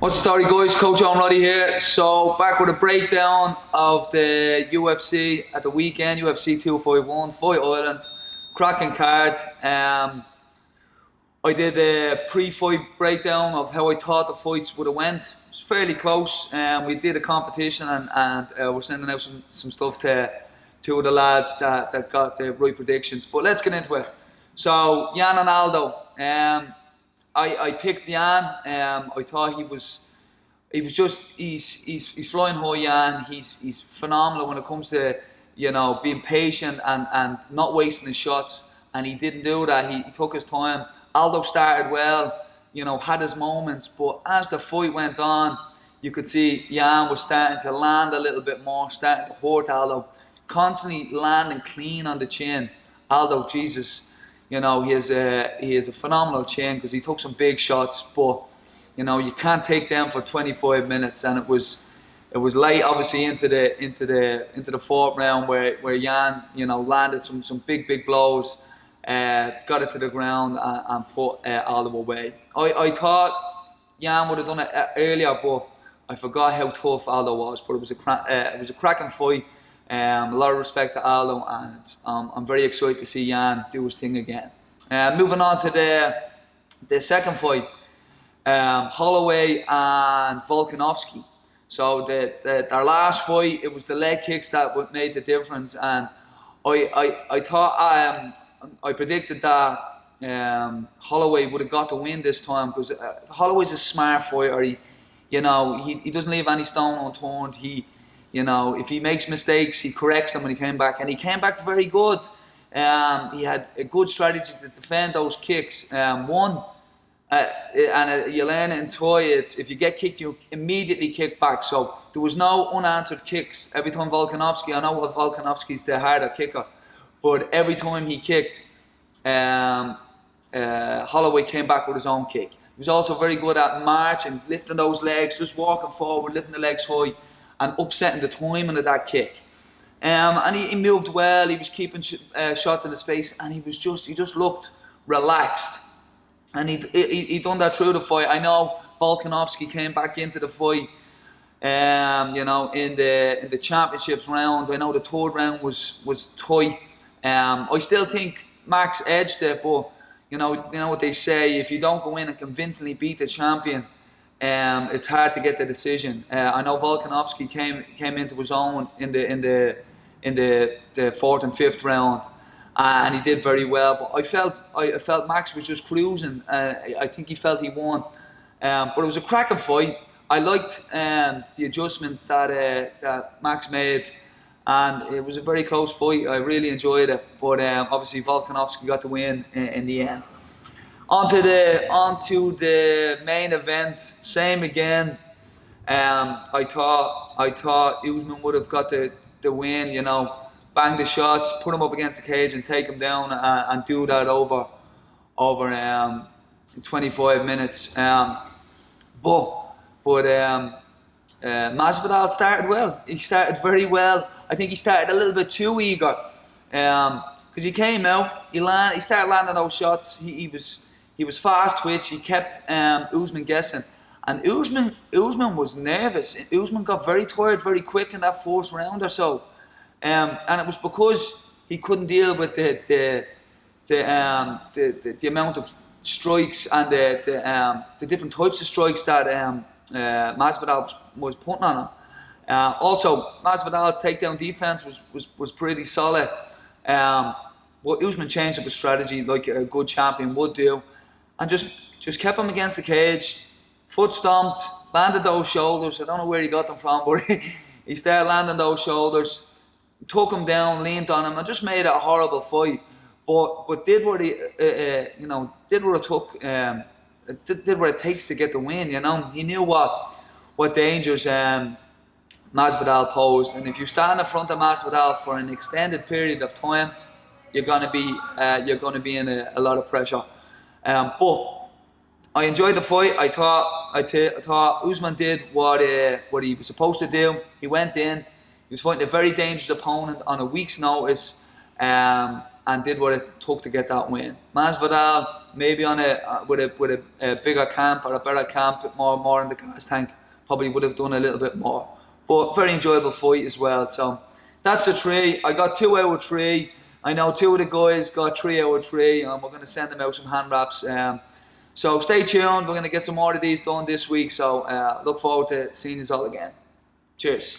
What's the story, guys? Coach Owen, Roddy here. So back with a breakdown of the UFC at the weekend, UFC 251, Fight Island, cracking card. I did a pre-fight breakdown of how I thought the fights would have went. It was fairly close. We did a competition and we're sending out some stuff to two of the lads that got the right predictions. But let's get into it. So Jan and Aldo. I picked Jan. I thought he's flying high. Jan. He's phenomenal when it comes to being patient and not wasting his shots. And he didn't do that. He took his time. Aldo started well, had his moments, but as the fight went on, you could see Jan was starting to land a little bit more, starting to hurt Aldo, constantly landing clean on the chin. Aldo, Jesus, he has a phenomenal chin because he took some big shots, but you can't take them for 25 minutes, and it was late, obviously, into the fourth round where Jan, landed some big blows. Got it to the ground and put Aldo away. I thought Jan would have done it earlier, but I forgot how tough Aldo was. But it was a cracking fight. A lot of respect to Aldo, and I'm very excited to see Jan do his thing again. Moving on to the second fight, Holloway and Volkanovski. So their last fight, it was the leg kicks that made the difference, and I thought I predicted that Holloway would have got the win this time because Holloway's a smart fighter. He doesn't leave any stone unturned. If he makes mistakes, he corrects them when he came back, and he came back very good. He had a good strategy to defend those kicks. You learn it in Thai. It's if you get kicked, you immediately kick back. So there was no unanswered kicks every time Volkanovski. I know Volkanovski's the harder kicker. But every time he kicked, Holloway came back with his own kick. He was also very good at marching, lifting those legs, just walking forward, lifting the legs high, and upsetting the timing of that kick. And he moved well. He was keeping shots in his face, and he just looked relaxed. And he done that through the fight. I know Volkanovski came back into the fight. In the championships rounds. I know the third round was tight. I still think Max edged it, but you know what they say: if you don't go in and convincingly beat the champion, it's hard to get the decision. I know Volkanovski came into his own in the fourth and fifth round, and he did very well. But I felt Max was just cruising. I think he felt he won, but it was a cracking fight. I liked the adjustments that Max made. And it was a very close fight. I really enjoyed it, but obviously Volkanovski got the win in the end. On to the main event. Same again. I thought Guzman would have got the win. Bang the shots, put him up against the cage, and take him down, and do that over 25 minutes. Masvidal started well. He started very well. I think he started a little bit too eager, because he came out. He started landing those shots. He was fast twitch. He kept Guzman guessing, and Guzman was nervous. Guzman got very tired very quick in that first round or so, and it was because he couldn't deal with the amount of strikes and the different types of strikes that Masvidal was putting on him. Also, Masvidal's takedown defense was pretty solid. But Guzman changed up his strategy like a good champion would do, and just kept him against the cage, foot stomped, landed those shoulders. I don't know where he got them from, but he started landing those shoulders, took him down, leaned on him, and just made it a horrible fight. But did what it takes to get the win. He knew what dangers Masvidal posed, and if you stand in front of Masvidal for an extended period of time, you're gonna be in a lot of pressure. But I enjoyed the fight. I thought Guzman did what he was supposed to do. He went in. He was fighting a very dangerous opponent on a week's notice. and did what it took to get that win. Masvidal, maybe on with a bigger camp or a better camp, more in the gas tank, probably would have done a little bit more. But very enjoyable fight as well. So that's the 3. I got 2 out of 3. I know 2 of the guys got 3 out of 3, and we're going to send them out some hand wraps. So stay tuned. We're going to get some more of these done this week. So look forward to seeing you all again. Cheers.